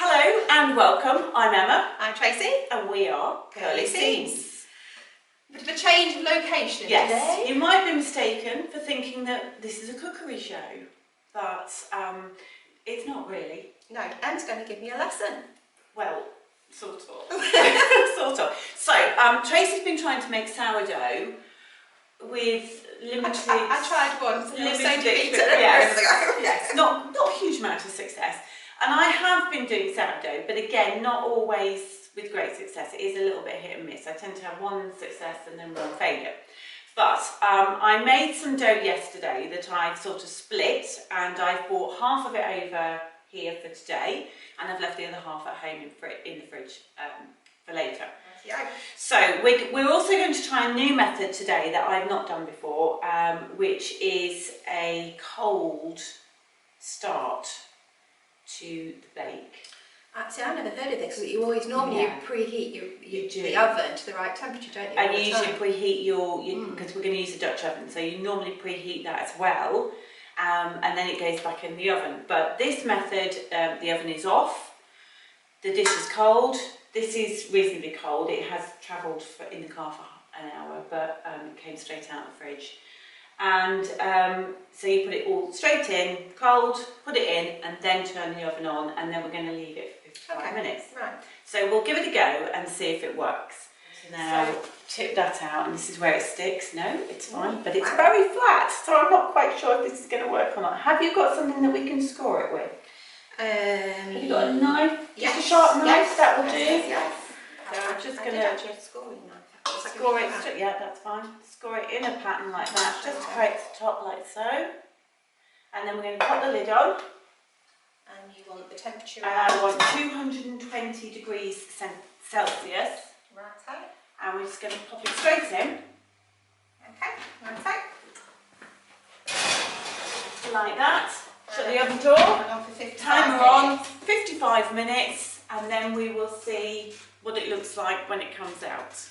Hello and welcome. I'm Emma. I'm Tracey. And we are Curly Seams. A bit of a change of location yes, today. you might be mistaken for thinking that this is a cookery show, but it's not really. No, Emma's going to give me a lesson. Well, sort of. Sort of. So, Tracey's been trying to make sourdough with limited... I tried once and I was so defeated. Yes, not a huge amount of success. And I have been doing sourdough, but again, not always with great success. It is a little bit hit and miss. I tend to have one success and then one failure. But I made some dough yesterday that I've sort of split, and I've brought half of it over here for today, and I've left the other half at home in the fridge for later. Yeah. So we're also going to try a new method today that I've not done before, which is a cold start to the bake. See, I've never heard of this, because you always normally preheat the oven to the right temperature, don't you? And you usually preheat your because we're going to use a Dutch oven, so you normally preheat that as well, and then it goes back in the oven. But this method, the oven is off, the dish is cold. This is reasonably cold. It has travelled in the car for an hour, but it came straight out of the fridge. And so you put it all straight in, cold, put it in, and then turn the oven on, and then we're going to leave it for 55 minutes. Right. So we'll give it a go and see if it works. So now tip that out, and this is where it sticks. No, it's fine, but it's very flat, so I'm not quite sure if this is going to work or not. Have you got something that we can score it with? Have you got a knife? Yes. Just a sharp knife? Yes. That will do. Yes. So I'm just going to actually have a scoring knife. score it. Yeah, that's fine. Score it in a pattern like that, just straight to the top like so. And then we're going to put the lid on. And you want the temperature? I want 220 degrees Celsius. Right. And we're just going to pop it straight in. Okay. Right. Like that. Shut the oven door. Timer on. 55 minutes, and then we will see what it looks like when it comes out.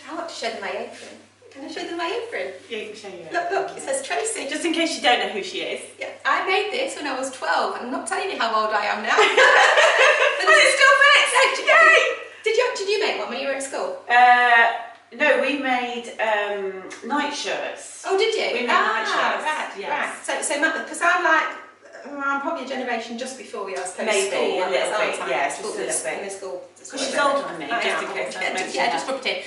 I want to show them my apron. Can I show them my apron? Yeah, you can show you. Look, it says Tracey. Just in case you don't know who she is. Yeah, I made this when I was 12. I'm not telling you how old I am now. But it still fits. Yay! Did you make one when you were at school? No, we made night shirts. Oh, did you? We made night shirts. Right, yes. Right. So, because I'm probably a generation just before you, I suppose. Maybe school, a little bit. Yes, just a little bit. In the school. Because she's older than me, just in case. Yeah, just put it in.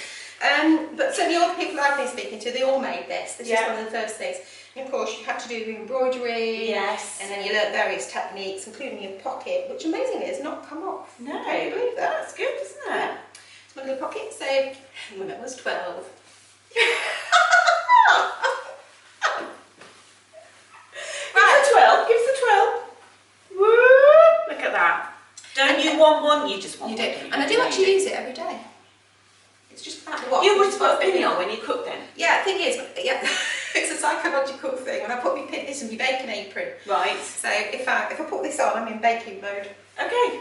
But certainly all the people I've been speaking to, they all made this. This is one of the first things. And of course, you had to do embroidery. Yes. And then you learnt various techniques, including your pocket, which amazingly has not come off. No. Can you believe that? That's good, isn't it? Yeah. It's my little pocket. So when I was 12. Right. 12. Give us a 12. Woo! Look at that. Don't you want one? You just want you one. do. And I do actually use it every day. It's just about what you would put a pin on when you cook then? Yeah, the thing is, it's a psychological thing. When I put this in my baking apron. Right. So if I put this on, I'm in baking mode. Okay.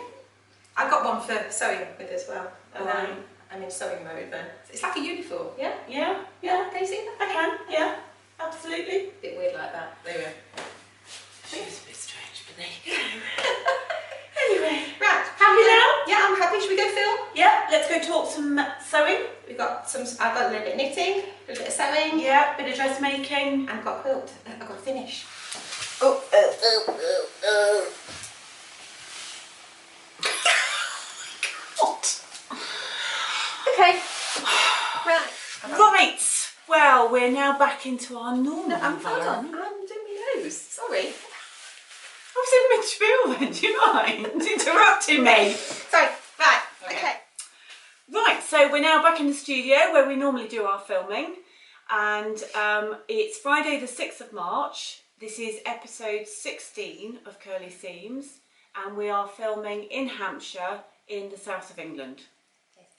I've got one for sewing with as well. And right. then I'm in sewing mode then. It's like a uniform. Yeah. Yeah. Yeah. Can you see that? I can. Yeah. Absolutely. A bit weird like that. There we go. She's a bit strange, but there you go. Anyway. Right. Happy now? Yeah, I'm happy. Should we go film? Yeah. Let's go talk some sewing. I've got a little bit of knitting, a little bit of sewing. Yeah. Bit of dressmaking. And I've got a quilt. I've got to finish. Oh. Okay. Right. Right. Well, we're now back into our normal Hold on. environment. I'm doing my nose. Sorry. I was in mid-spiel then, do you mind interrupting me? Sorry. Right. Okay. Right, so we're now back in the studio where we normally do our filming, and it's Friday the 6th of March. This is episode 16 of Curly Seams, and we are filming in Hampshire in the south of England.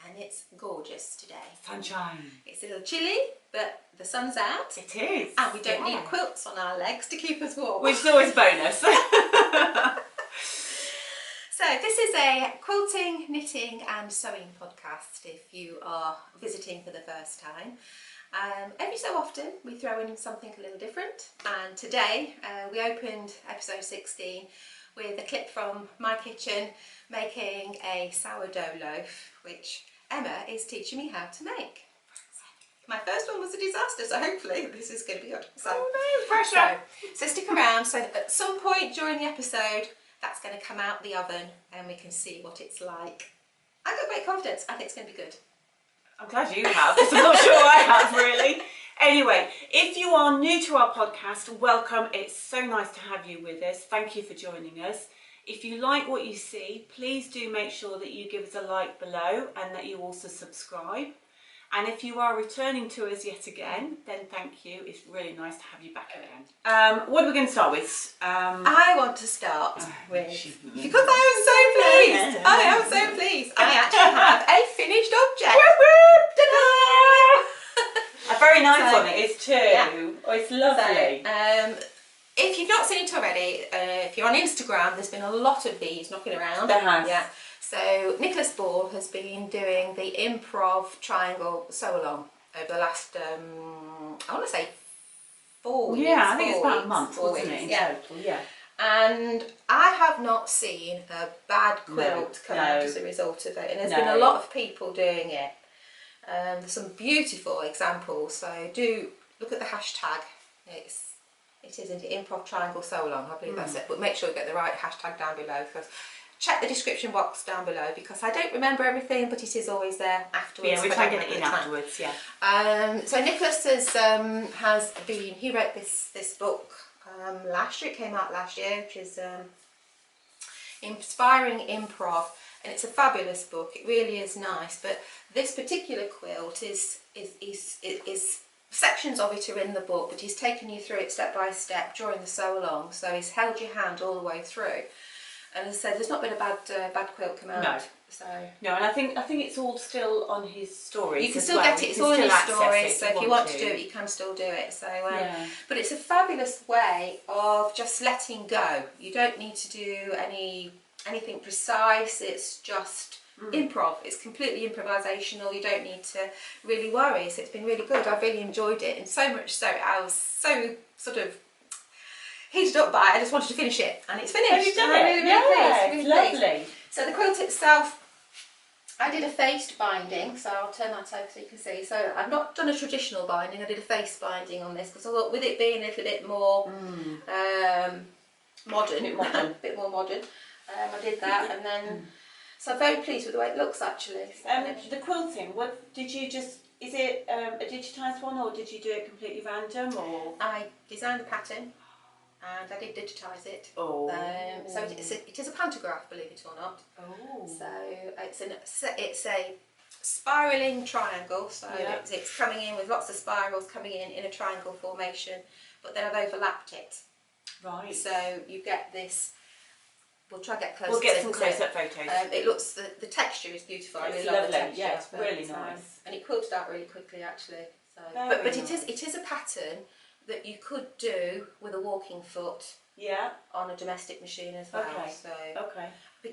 And it's gorgeous today. Sunshine. It's a little chilly, but the sun's out. It is. And we don't need quilts on our legs to keep us warm. Which is always bonus. So this is a quilting, knitting and sewing podcast if you are visiting for the first time. Every so often we throw in something a little different, and today we opened episode 16 with a clip from my kitchen making a sourdough loaf, which Emma is teaching me how to make. My first one was a disaster, so hopefully this is going to be good. So, oh no, pressure! So stick around. So at some point during the episode, that's going to come out the oven and we can see what it's like. I've got great confidence. I think it's going to be good. I'm glad you have, because I'm not sure I have really. Anyway, if you are new to our podcast, welcome. It's so nice to have you with us. Thank you for joining us. If you like what you see, please do make sure that you give us a like below and that you also subscribe. And if you are returning to us yet again, then thank you. It's really nice to have you back again. What are we going to start with? I want to start with, because I am so pleased. I am so pleased. I actually have a finished object. A very nice one it is too. Yeah. Oh, it's lovely. So, if you've not seen it already, if you're on Instagram, there's been a lot of these knocking around. There has. Yeah. So Nicholas Ball has been doing the improv triangle sew along over the last, I want to say 4 weeks. Yeah, I think it's about a month, wasn't it, in total? Yeah. And I have not seen a bad quilt come out as a result of it. And there's been a lot of people doing it. There's some beautiful examples. So do look at the hashtag. It is in the improv triangle sew along. I believe that's it. But make sure you get the right hashtag down below, because check the description box down below, because I don't remember everything, but it is always there afterwards. Yeah, we try and get it in afterwards, yeah. So Nicholas he wrote this book last year. It came out last year, which is Inspiring Improv, and it's a fabulous book. It really is nice, but this particular quilt is sections of it are in the book, but he's taken you through it step by step during the sew along, so he's held your hand all the way through. And as I said, there's not been a bad quilt come out. No. So no, and I think it's all still on his stories. You can still get it. It's all in his stories. So if you want to do it, you can still do it. So, but it's a fabulous way of just letting go. You don't need to do anything precise. It's just improv. It's completely improvisational. You don't need to really worry. So it's been really good. I've really enjoyed it, and so much so I was so sort of heated up by it. I just wanted to finish it, and it's finished. Have you done it? Really it's lovely. So the quilt itself, I did a faced binding, so I'll turn that over so you can see. So I've not done a traditional binding, I did a face binding on this, because I thought with it being a little bit more modern, a bit more modern, I did that, and then, so I'm very pleased with the way it looks actually. The quilting, did you just, is it a digitised one, or did you do it completely random, or? I designed the pattern, and I did digitise it. Oh. So it is a pantograph, believe it or not. Oh. So it's a spiralling triangle. So it's coming in with lots of spirals coming in a triangle formation, but then I've overlapped it. Right. So you get this. We'll try to get close. We'll get some close-up photos. It looks the texture is beautiful. It's I really love lovely. the texture. Yeah, it's really nice. And it quilted out really quickly actually. So, but nice. it is a pattern that you could do with a walking foot on a domestic machine as well. Okay. So, do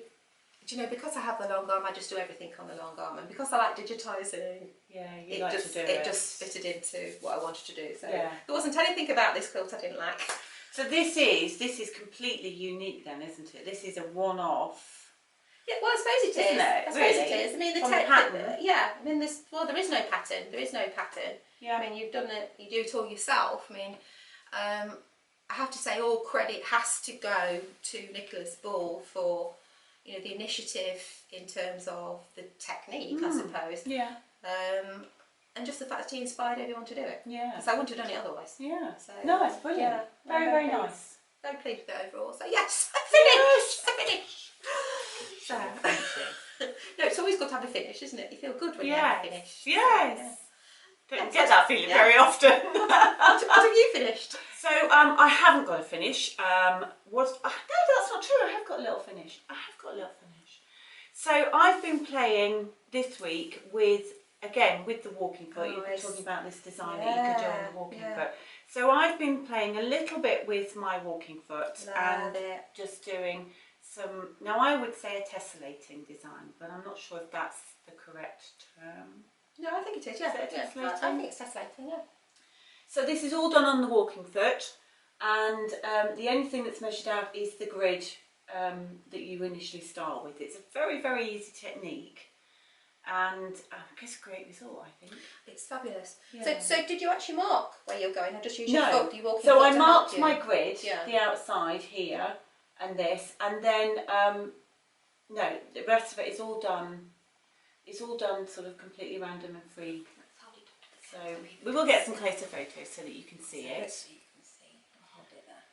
you know, because I have the long arm, I just do everything on the long arm, and because I like digitising, it just fitted into what I wanted to do. So there wasn't anything about this quilt I didn't like. So this is completely unique then, isn't it? This is a one-off. Yeah, well, I suppose it is. Isn't it? I suppose it is. I mean, the pattern. I mean, there is no pattern. There is no pattern. Yeah. I mean, you've done it. You do it all yourself. I mean, I have to say, all credit has to go to Nicholas Ball for, you know, the initiative in terms of the technique, I suppose. Yeah. And just the fact that he inspired everyone to do it. Yeah. Because I wouldn't have done it otherwise. Yeah. So, no, it's brilliant. Yeah, very, very nice. Very pleased with it overall. So yes, I finished. So, thank you. no, it's always good to have a finish, isn't it? You feel good when you have a finish. Yes. Don't get that feeling very often. What have you finished? So I haven't got a finish. No, that's not true. I have got a little finish. So I've been playing this week with the walking foot. You've been talking about this design that you could do on the walking foot. So I've been playing a little bit with my walking foot just doing some, now I would say a tessellating design, but I'm not sure if that's the correct term. No, I think it is, yeah. I think it's tessellating, yeah. So this is all done on the walking foot, and the only thing that's measured out is the grid that you initially start with. It's a very, very easy technique, and I guess a great result, I think. It's fabulous. Yeah. So did you actually mark where you're going, or just use your No. foot? You walk So I to marked help my you? grid, Yeah. the outside here, and this, and then no, the rest of it is all done. It's all done sort of completely random and free. So we will get some closer photos so that you can see it. So you can see. I'll hold it there.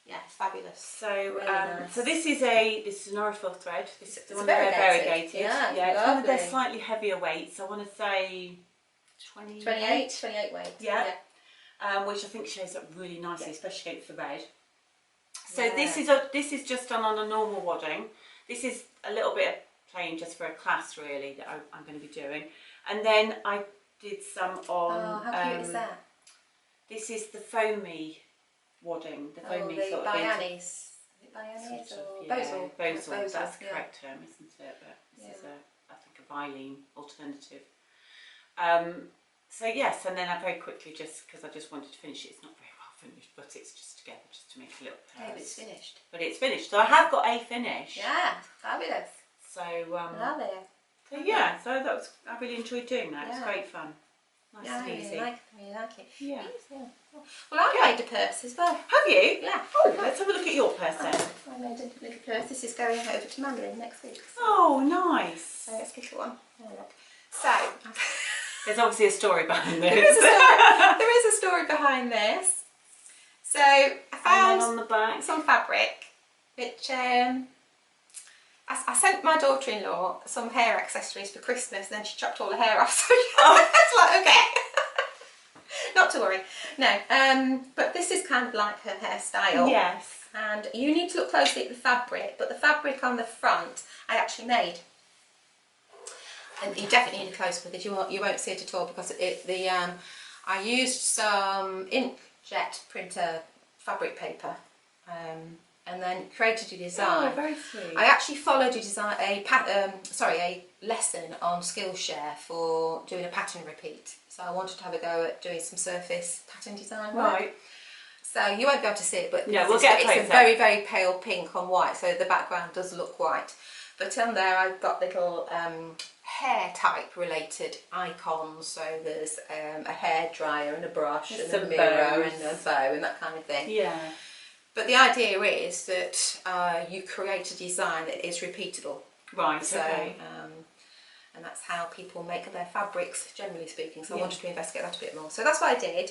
Yeah, it's fabulous. So Really nice. so this is an Orifil thread. This is the one that they're variegated. Yeah, it's one of their slightly heavier weights. I want to say 28 weight. Yeah. Which I think shows up really nicely, especially against the red. So Yeah. this is just done on a normal wadding. This is a little bit of plain just for a class really that I'm going to be doing, and then I did some on. Oh, how cute is that? This is the foamy wadding, the foamy the sort of Biannis. Is it Biannis sort or of, Bosal? Bosal, that's the yeah. correct term, isn't it? But this is I think a Vilene alternative. So yes, and then I very quickly, just because I just wanted to finish it, it's not very well finished, but it's just together just to make a little purse. Yeah, but it's finished. But it's finished, so I have got a finish. Yeah, fabulous. So Lovely. so yeah, so that was, I really enjoyed doing that. It's Yeah. great fun. Nice Yeah, and I easy. really like it. Yeah. Well, I made a purse as well. Have you? Yeah. Oh, let's have a look at your purse then. I made a little purse. This is going over to Mandolin next week. Oh, nice. So let's get one. Have a look. So there's obviously a story behind this. there is a story behind this. So I found on the back some fabric, which I sent my daughter-in-law some hair accessories for Christmas, and then she chopped all the hair off. So it's like, okay, not to worry. No, but this is kind of like her hairstyle. Yes. And you need to look closely at the fabric, but the fabric on the front I actually made. And you definitely need a close up with it. You won't see it at all because I used some inkjet printer fabric paper, and then created a design. Oh, very sweet. I actually followed a lesson on Skillshare for doing a pattern repeat. So I wanted to have a go at doing some surface pattern design work. Right. So you won't be able to see it, but no, we'll get it's a very, very pale pink on white, so the background does look white. But on there I've got little hair type related icons, so there's a hair dryer and a brush and a mirror and a bow and that kind of thing. Yeah. But the idea is that you create a design that is repeatable. Right, so, okay. And that's how people make their fabrics, generally speaking. So I wanted to investigate that a bit more. So that's what I did,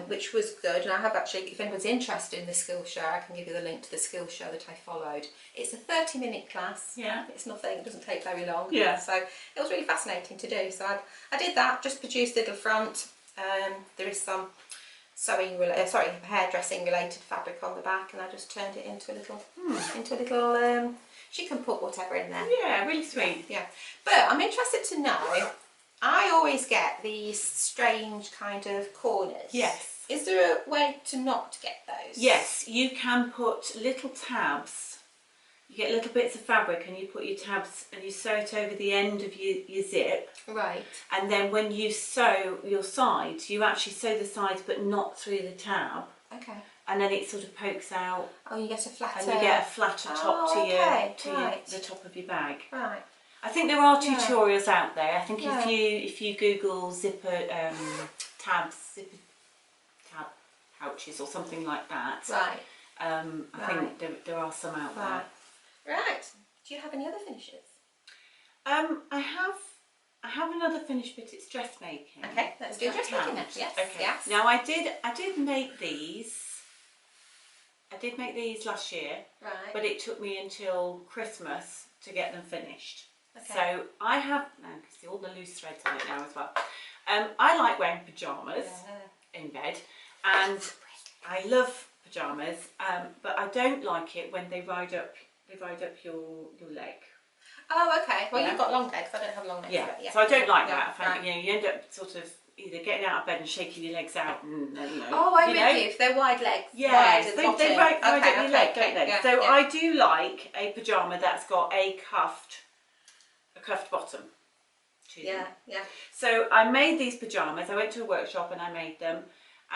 which was good. And I have actually, if anyone's interested in the Skillshare, I can give you the link to the Skillshare that I followed. It's a 30-minute class. Yeah. It's nothing, it doesn't take very long. Yeah. So it was really fascinating to do. So I did that, just produced a little front. There is some hairdressing related fabric on the back, and I just turned it into a little, she can put whatever in there. Yeah, really sweet. Yeah. But I'm interested to know, I always get these strange kind of corners. Yes. Is there a way to not get those? Yes, you can put little tabs. You get little bits of fabric and you put your tabs and you sew it over the end of your zip. Right. And then when you sew your sides, you actually sew the sides but not through the tab. Okay. And then it sort of pokes out. Oh, you get a flatter. And you get a flatter top to the top of your bag. Right. I think there are tutorials out there. I think if you Google zipper tab pouches or something like that. Right. I think there are some out there. Right. Do you have any other finishes? I have another finish, but it's dressmaking. Okay, let's do dressmaking then. Yes. Okay. Yes. Now I did make these. I did make these last year. Right. But it took me until Christmas to get them finished. Okay. So I have, now you can see all the loose threads on it now as well. I like wearing pyjamas in bed, and I love pyjamas, but I don't like it when they ride up your leg. Oh, okay. Well, you've got long legs. I don't have long legs. Yeah. But So I don't like that. Right. You end up sort of either getting out of bed and shaking your legs out, and Oh, I'm with you. If they're wide legs. Yes, they ride up your leg, don't they? Yeah, so I do like a pyjama that's got a cuffed bottom to them. Yeah. So I made these pyjamas. I went to a workshop and I made them,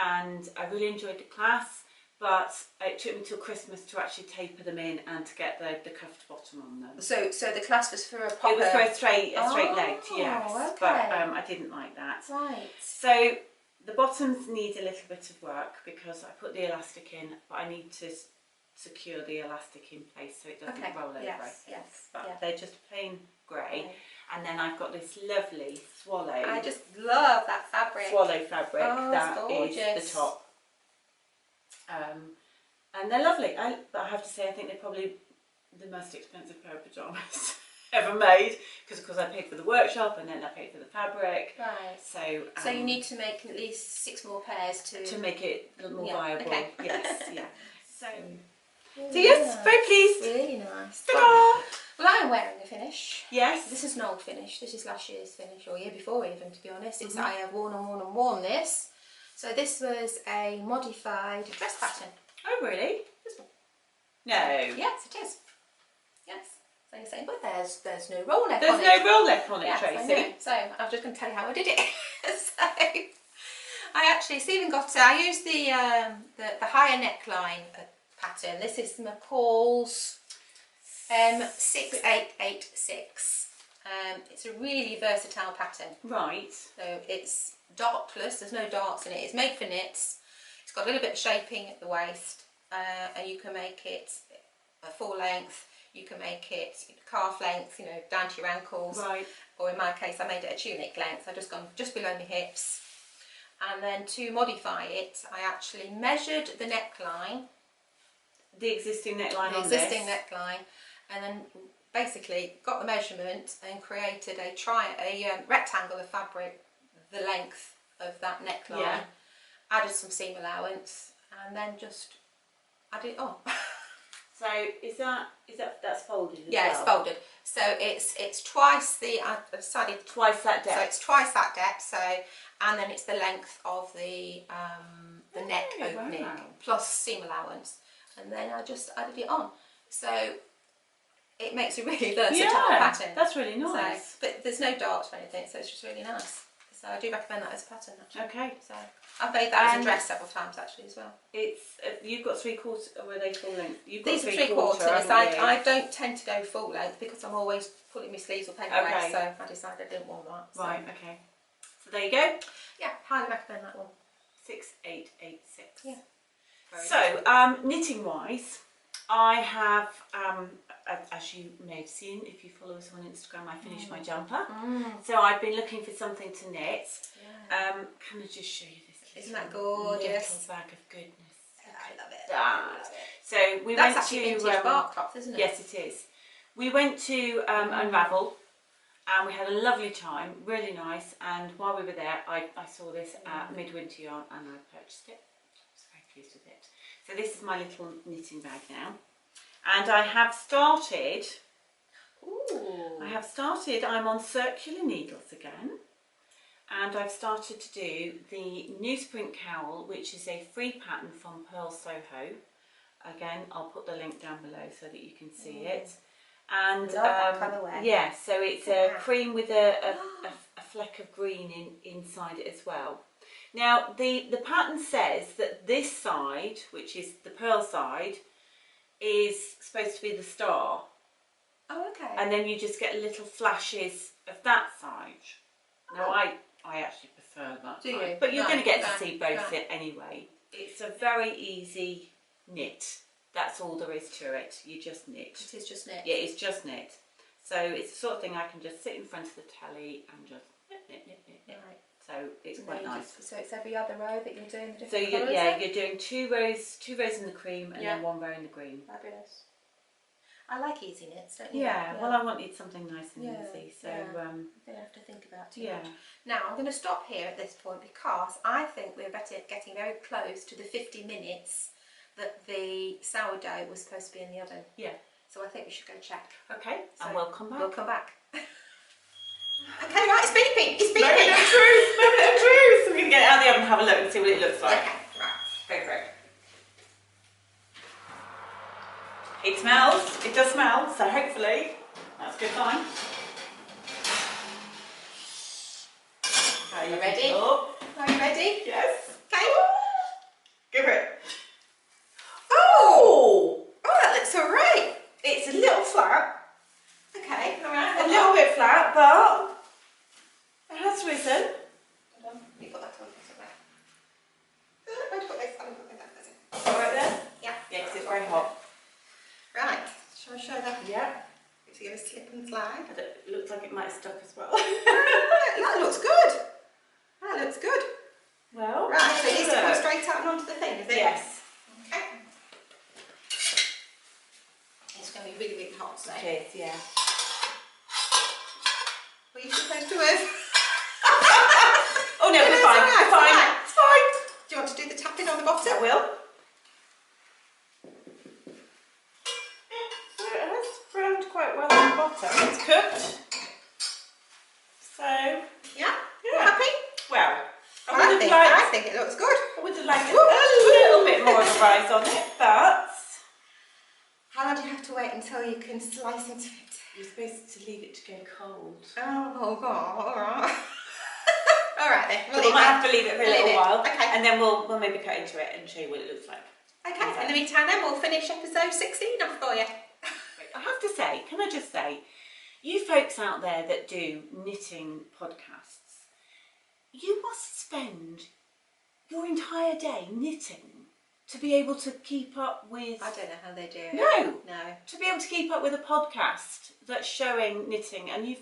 and I really enjoyed the class. but it took me till Christmas to actually taper them in and to get the cuffed bottom on them. So the clasp was for a proper... It was for a straight leg, yes, okay. but I didn't like that. Right. So the bottoms need a little bit of work because I put the elastic in, but I need to secure the elastic in place so it doesn't roll over. Yes, but they're just plain grey. And then I've got this lovely swallow. I just love that fabric. Swallow fabric. Oh, that gorgeous. Is the top. And they're lovely. But I have to say, I think they're probably the most expensive pair of pyjamas ever made because, of course, I paid for the workshop and then I paid for the fabric. Right. So you need to make at least 6 more pairs to make it a little more viable. Okay. Yes. Yeah. So really yes, nice. very pleased. Really nice. Ta-da! Well, I'm wearing a finish. Yes. This is an old finish. This is last year's finish, or year before even, to be honest. It's I have worn this. So this was a modified dress pattern. Oh, really? This one. No. Yes, it is. Yes. So you're saying, but there's no roll neck on it. There's no roll neck on it, Yes, Tracy. I know. So I'm just going to tell you how I did it. So I actually, Stephen got I used the higher neckline pattern. This is McCalls M6886. It's a really versatile pattern. Right. So it's dartless, there's no darts in it. It's made for knits. It's got a little bit of shaping at the waist, and you can make it a full length. You can make it calf length, you know, down to your ankles. Right. Or in my case, I made it a tunic length. I've just gone just below my hips. And then to modify it, I actually measured the neckline. The existing neckline on this. The existing neckline. And then basically got the measurement and created a rectangle of fabric, the length of that neckline. Yeah. Added some seam allowance and then just added it on. So that's folded as Yeah, well? it's folded. So it's twice the I've decided twice that depth. So it's twice that depth. So and then it's the length of the neck opening plus seam allowance, and then I just added it on. So it makes a really versatile pattern. That's really nice. So, but there's no darts or anything, so it's just really nice. So I do recommend that as a pattern actually. Okay. So I've made that as a dress several times actually as well. It's you've got 3/4, or were they full length? These are 3/4. I don't tend to go full length because I'm always pulling my sleeves up anyway. Okay. So I decided I didn't want that. So. Right. Okay. So there you go. Yeah, highly recommend that one. 6886. Yeah. So knitting wise, I have as you may have seen if you follow us on Instagram, I finished my jumper. So I've been looking for something to knit. Yeah. Can I just show you this? Isn't that gorgeous? Little bag of goodness. I love it. That. So we That's went actually to vintage bark cloth, isn't it? Yes, it is. We went to Unravel. And we had a lovely time, really nice. And while we were there, I saw this at Midwinter Yarn and I purchased it. I was very pleased with it. So this is my little knitting bag now. And I have started, I'm on circular needles again. And I've started to do the Newsprint Cowl, which is a free pattern from Pearl Soho. Again, I'll put the link down below so that you can see it. And that colourway. Yeah, so it's a cream with a fleck of green inside it as well. Now the pattern says that this side, which is the pearl side, is supposed to be the star. Oh, okay. And then you just get little flashes of that side. Now I actually prefer that. Do you? But you're going to get to see both it anyway. It's a very easy knit. That's all there is to it. You just knit. It is just knit. Yeah, it's just knit. So it's the sort of thing I can just sit in front of the telly and just knit. Right. So it's quite nice. So it's every other row that you're doing the So different colours. you're doing two rows in the cream and then one row in the green. Fabulous. I like easy knits, don't you? Yeah. Well, I wanted something nice and easy. So you don't have to think about it. Yeah. Now I'm going to stop here at this point because I think we're getting very close to the 50 minutes that the sourdough was supposed to be in the oven. Yeah. So I think we should go check. Okay. So and we'll come back. We'll come back. Okay, right, it's beeping. It's beeping. Moment of truth. Moment of truth. We're going to get it out of the oven and have a look and see what it looks like. Okay, right. Go for it. It smells. It does smell. So hopefully that's a good sign. Are you ready? Are you ready? Yes. Okay. Go for it. like. It looks like it might have stuck as well. That looks good. That looks good. Well, right, so it needs to come straight out and onto the thing, is it? Yes. Okay. It's going to be really, really hot today. It is, yeah. What are you supposed to do? Oh no, we're fine. We're fine. It's fine. Do you want to do the tapping on the bottom? I will. So it has browned quite well on the bottom. It's cooked. So yeah. Happy? Well, I think it looks good. I would have liked a little bit more of a rise on it, but how long do you have to wait until you can slice into it? you're supposed to leave it to go cold. Oh God! All right. All right then. We might have to leave it for a little while, okay. And then we'll maybe cut into it and show you what it looks like. Okay. In the meantime, then we'll finish episode 16 off for you. I have to say, can I just say, you folks out there that do knitting podcasts, you must spend your entire day knitting to be able to keep up with... I don't know how they do it. No. To be able to keep up with a podcast that's showing knitting, and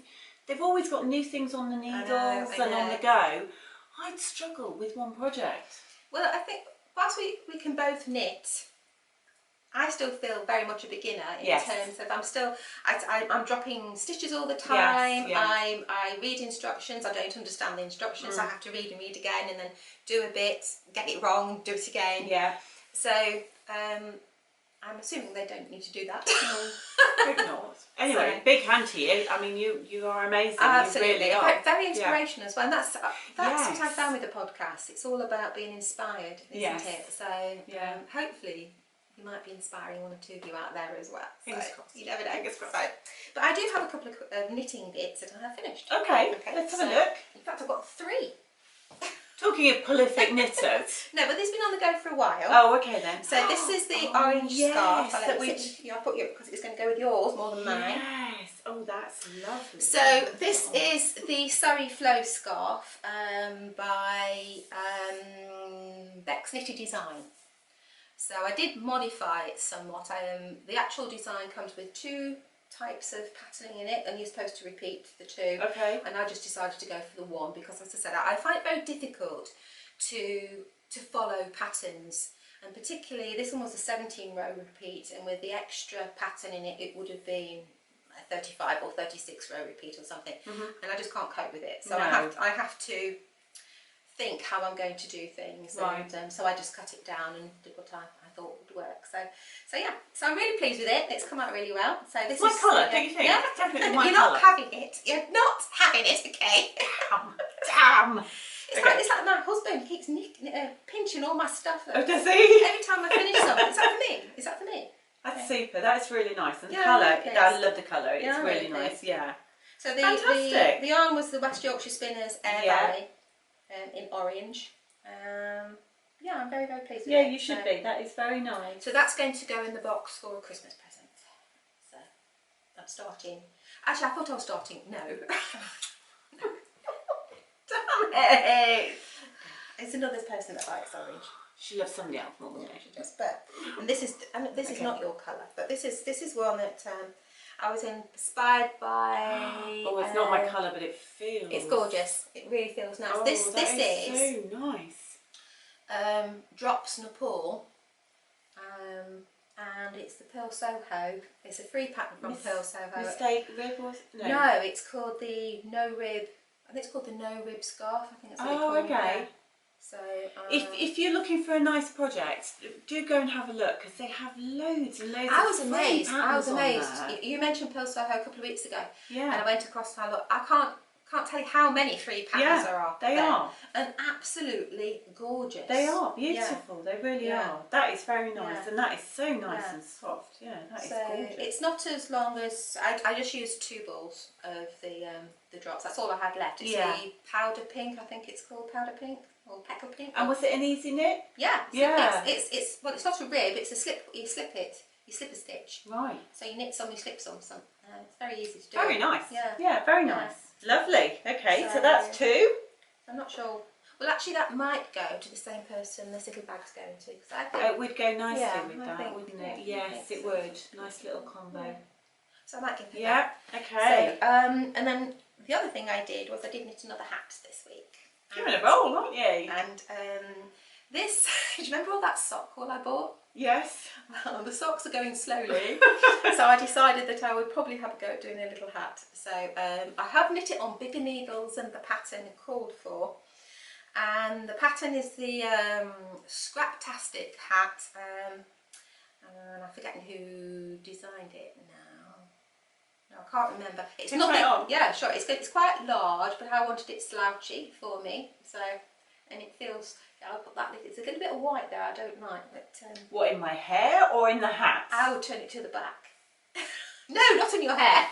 they've always got new things on the needles and on the go. I'd struggle with one project. Well, I think whilst we can both knit, I still feel very much a beginner in terms of I'm dropping stitches all the time. Yes, I read instructions. I don't understand the instructions. So I have to read and read again, and then do a bit, get it wrong, do it again. Yeah. So I'm assuming they don't need to do that. Hope not. Anyway, big hand to you. I mean, you are amazing. Absolutely. You really are. Very inspirational as well. And that's what I found with the podcast. It's all about being inspired, isn't it? So hopefully you might be inspiring one or two of you out there as well. Fingers crossed. You never know. Fingers crossed. But I do have a couple of knitting bits that I have finished. Okay, let's have a look. In fact, I've got 3. Talking of prolific knitters. No, but this has been on the go for a while. Oh, okay then. So this is the orange scarf. That I put you because it's going to go with yours more than mine. Yes. Oh, that's lovely. So this is the Surrey Flow scarf by Beck's Knitted Design. So I did modify it somewhat. The actual design comes with 2 types of patterning in it, and you're supposed to repeat the 2. Okay. And I just decided to go for the 1 because, as I said, I find it very difficult to follow patterns, and particularly this one was a 17-row repeat, and with the extra pattern in it, it would have been a 35 or 36-row repeat or something, and I just can't cope with it. So I have to think how I'm going to do things, and so I just cut it down and did what I thought would work. So yeah, so I'm really pleased with it. It's come out really well. So this my is colour, don't you think? Yeah, Definitely my You're colour. not having it. You're not having it, okay? Damn. It's like my husband keeps pinching all my stuff. Oh, does he? Every time I finish something. Is that for me? Is that for me? That's super. That's really nice. And the Yeah, colour, really I love the colour. It's really really nice. Yeah. So Fantastic. the yarn was the West Yorkshire Spinners Air Valley in orange. Yeah, I'm very, very pleased with it. Yeah, you should be. That is very nice. So that's going to go in the box for a Christmas present. So I'm starting. Actually, I thought I was starting. No. Damn it. It's another person that likes orange. She loves somebody else more than me. She does. But and this is not your colour, but this is one that I was inspired by. Oh, it's not my colour, but it feels. It's gorgeous. It really feels nice. Oh, this is so nice. Drops Nepal, and it's the Pearl Soho. It's a free pattern from Pearl Soho. Mistake rib was no, it's called the no rib. I think it's called the no rib scarf. I think that's what they call it. Okay. So if you're looking for a nice project, do go and have a look because they have loads and loads. I was of amazed. I was amazed. You mentioned Pearl Soho a couple of weeks ago. Yeah. And I went across and I looked. I can't tell you how many free patterns there are. They are. And absolutely gorgeous. They are beautiful. They really are. That is very nice, and that is so nice and soft. Yeah, that is gorgeous. It's not as long as I just used 2 balls of the drops. That's all I had left. It's the powder pink. I think it's called powder pink or petal pink. And was it an easy knit? Yeah. Yeah. It's well, it's not a rib. It's a slip. You slip it. You slip a stitch. Right. So you knit some, you slip some. It's very easy to do. Very nice. Yeah. Yeah, very nice. Lovely. Okay, so that's 2. I'm not sure. Well, actually, that might go to the same person this little bag's going to. Cause I think, it would go nicely with I that, think, wouldn't it? Yes, it would. Nice little combo. So I might give her Yeah, that. okay. So, and then the other thing I did was I did knit another hat this week. You're in a roll, aren't you? And this, do you remember all that sock wool I bought? Yes. Well, the socks are going slowly, so I decided that I would probably have a go at doing a little hat. So I have knit it on bigger needles than the pattern called for. And the pattern is the Scraptastic hat. And I'm forgetting who designed it now. No, I can't remember. It's not that, yeah, sure. It's quite large, but I wanted it slouchy for me. So, and it feels. I'll put that. It's a little bit of white there. I don't like, but. What, in my hair or in the hat? I would turn it to the back. No, not in your hair.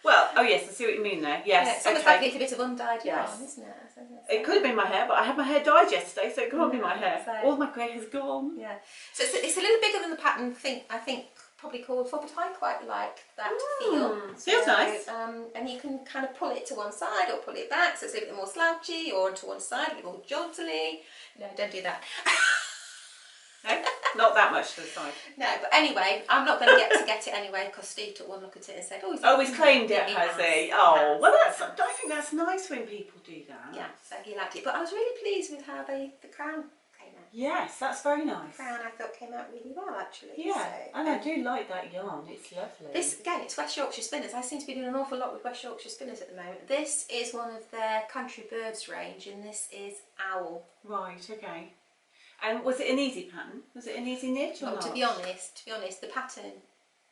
Well, oh yes, I see what you mean there. Yes, yeah, it's almost like it's a bit of undyed yarn, isn't it? So, it could have been my hair, but I had my hair dyed yesterday, so it can't be my hair. So, all my grey has gone. Yeah, so it's a little bigger than the pattern I think probably called for, but I quite like that feel. Feels nice. And you can kind of pull it to one side or pull it back, so it's a little bit more slouchy, or to one side a little more jauntily. No, don't do that. No, not that much to the side. No, but anyway, I'm not going to get it anyway, because Steve took one look at it and said, "Oh, he's claimed it, has he? Oh, well, I think that's nice when people do that. Yeah, so he liked it. But I was really pleased with how the crown came out. Yes, that's very nice. The crown I thought came out really well, actually. Yeah, so, and I do like that yarn. It's lovely. This again, it's West Yorkshire Spinners. I seem to be doing an awful lot with West Yorkshire Spinners at the moment. This is one of their country birds range, and this is owl. Right. Okay. And was it an easy pattern? Was it an easy knit or Well, not? to be honest, the pattern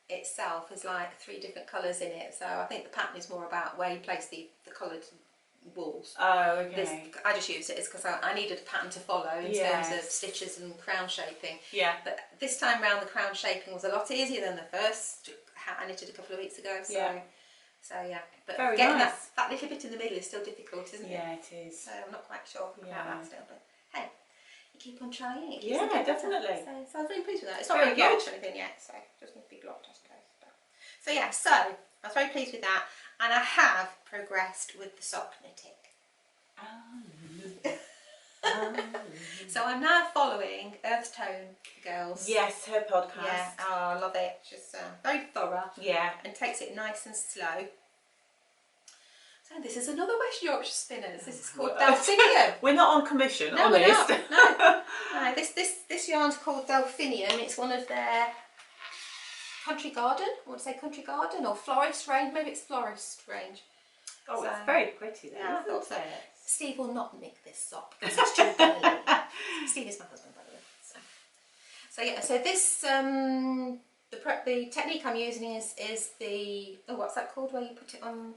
itself is like 3 different colours in it. So I think the pattern is more about where you place the coloured wools. Oh, okay. I just used it because I needed a pattern to follow in terms of stitches and crown shaping. Yeah. But this time round, the crown shaping was a lot easier than the first hat I knitted a couple of weeks ago. So yeah. But very getting nice. that little bit in the middle is still difficult, isn't it? Yeah, it is. So I'm not quite sure about that still, but hey. Keep on trying it. Yeah, definitely. So I was really pleased with that. It's not very really blocked or anything yet, so it just needs to be blocked, I suppose. So yeah, so I was very pleased with that, and I have progressed with the sock knitting. So I'm now following Earth Tone Girls. Yes, her podcast. Yeah, I love it. Just very thorough. Yeah. And takes it nice and slow. So this is another West Yorkshire Spinners. This is called Delphinium. We're not on commission, no, honest. We're not. No, this yarn's called Delphinium. It's one of their country garden. I want to say country garden or florist range. Maybe it's florist range. Oh, so, it's very pretty then. Yeah, I thought so. Steve will not make this sock because it's too girly. Steve is my husband, by the way. So yeah. So this the technique I'm using is the what's that called where you put it on.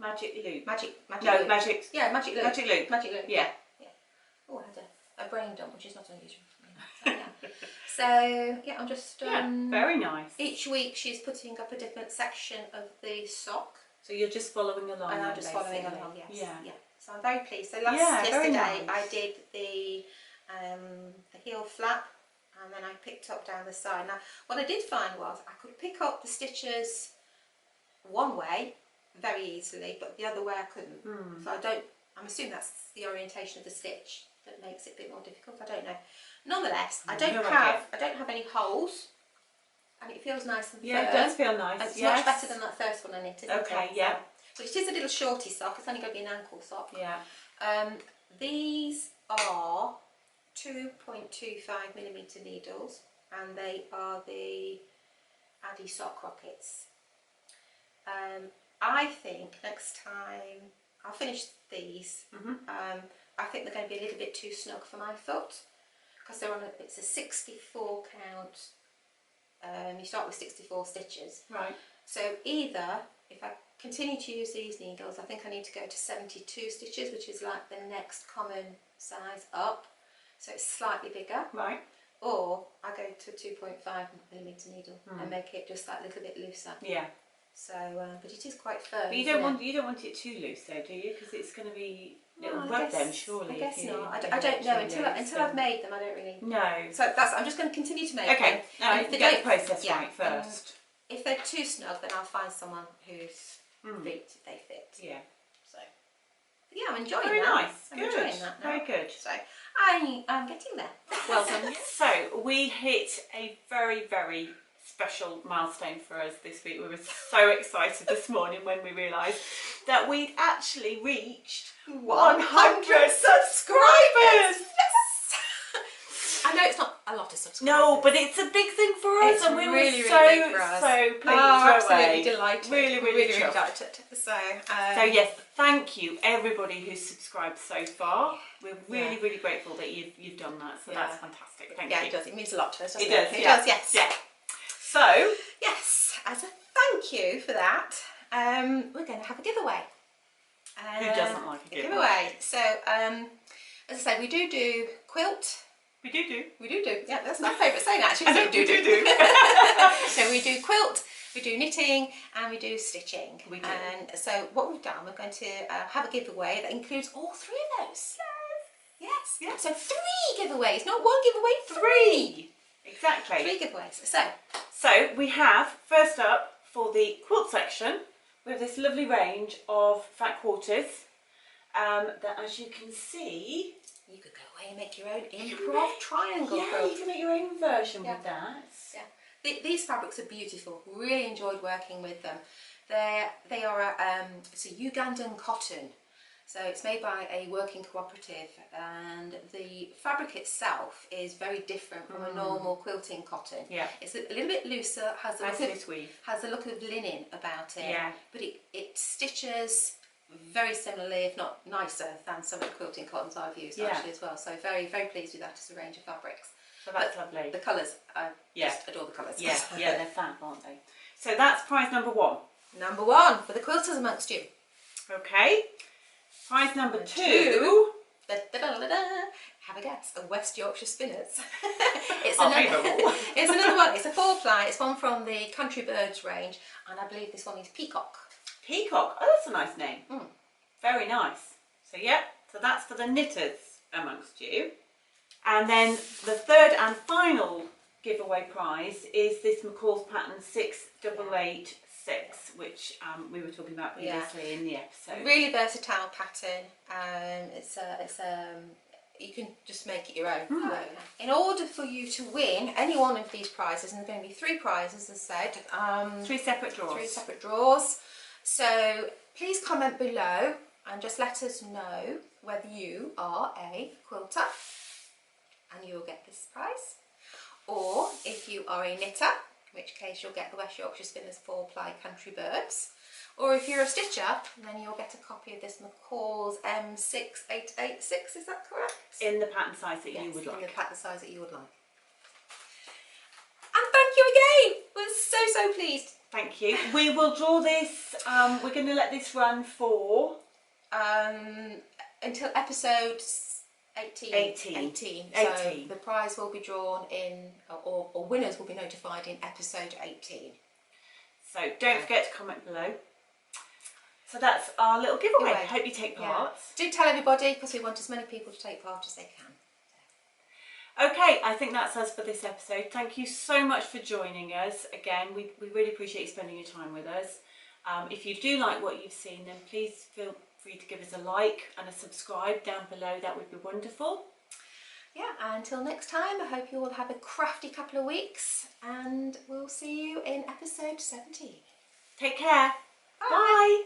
Magic loop. Magic loop. Yeah, magic loop. Magic loop. Magic loop. Yeah. Oh, I had a brain dump, which is not unusual for me. So yeah, I'm just very nice. Each week she's putting up a different section of the sock. So you're just following along. And I'm just following along. Yes. Yeah. So I'm very pleased. So yesterday I did the heel flap, and then I picked up down the side. Now what I did find was I could pick up the stitches one way very easily, but the other way I couldn't. So I'm assuming that's the orientation of the stitch that makes it a bit more difficult. I don't know. Nonetheless, I don't have any holes, and it feels nice and firm. Yeah, it does feel nice. It's much better than that first one I knitted. Okay, yeah. So it is a little shorty sock. It's only going to be an ankle sock. Yeah. These are 2.25mm needles, and they are the Addy sock rockets. I think next time I'll finish these. I think they're going to be a little bit too snug for my foot because they're on it's a 64 count. You start with 64 stitches. Right. So either if I continue to use these needles, I think I need to go to 72 stitches, which is like the next common size up. So it's slightly bigger. Right. Or I go to 2.5mm needle and make it just that little bit looser. Yeah. So, but it is quite firm. But you don't want it too loose, though, do you? Because it's going to be it'll rub them, surely. I guess not. I don't know until I've made them. I don't really. No. So I'm just going to continue to make them. Okay. All right. Get the process right first. If they're too snug, then I'll find someone whose feet they fit. Yeah. So. Yeah, I'm enjoying Very that. nice. I'm Good. enjoying that now. Very good. So I'm getting there. Well done. So we hit a very, very special milestone for us this week. We were so excited this morning when we realised that we'd actually reached 100 subscribers. I know it's not a lot of subscribers. No, but it's a big thing for us, it's and we really, were really big for us. so pleased. Absolutely delighted. Really delighted. So yes, thank you everybody who's subscribed so far. We're really grateful that you've done that. So that's fantastic. Thank you. Yeah, it does. It means a lot to us. Doesn't It does. It does. Yes. Yeah. So yes, as a thank you for that, we're going to have a giveaway. Who doesn't like a giveaway? So as I say, we do quilt. We do. Yeah, that's my favourite saying actually. So we do. So we do quilt, we do knitting, and we do stitching. We do. And so what we've done, we're going to have a giveaway that includes all three of those. Yes. So 3 giveaways, not 1 giveaway, 3. Exactly. 3 giveaways. So we have, first up, for the quilt section, we have this lovely range of fat quarters that, as you can see, you could go away and make your own improv triangle quilt. Yeah, you can make your own version with that. Yeah. These fabrics are beautiful. Really enjoyed working with them. They are it's a Ugandan cotton. So it's made by a working cooperative, and the fabric itself is very different from a normal quilting cotton. Yeah. It's a little bit looser, has a look of linen about it. Yeah. But it stitches very similarly, if not nicer, than some of the quilting cottons I've used actually as well. So very pleased with that as a range of fabrics. So that's lovely. The colours, I just adore the colours. Yeah, they're fab, aren't they? So that's prize number 1. Number 1 for the quilters amongst you. Okay. Prize number 2. Have a guess. A West Yorkshire Spinners. It's another one. It's a 4-ply. It's one from the Country Birds range, and I believe this one is Peacock. Peacock. Oh, that's a nice name. Very nice. So that's for the knitters amongst you. And then the third and final giveaway prize is this McCalls pattern 6886, which we were talking about previously in the episode. Really versatile pattern. You can just make it your own. In order for you to win any one of these prizes, and there are going to be 3 prizes, as I said. 3 separate draws. 3 separate draws. So please comment below and just let us know whether you are a quilter and you'll get this prize, or if you are a knitter, in which case you'll get the West Yorkshire Spinners 4-ply Country Birds, or if you're a stitcher, then you'll get a copy of this McCalls M6886, is that correct? In the pattern size that you would like. In the pattern size that you would like. And thank you again! We're so pleased. Thank you. We will draw this, we're going to let this run for... until episode 18. So the prize will be drawn in, or winners will be notified in episode 18. So don't forget to comment below. So that's our little giveaway. I hope you take part. Do tell everybody, because we want as many people to take part as they can. Okay, I think that's us for this episode. Thank you so much for joining us. Again, we really appreciate you spending your time with us. If you do like what you've seen, then please feel free to give us a like and a subscribe down below. That would be wonderful. Yeah, until next time, I hope you all have a crafty couple of weeks, and we'll see you in episode 17. Take care. Bye.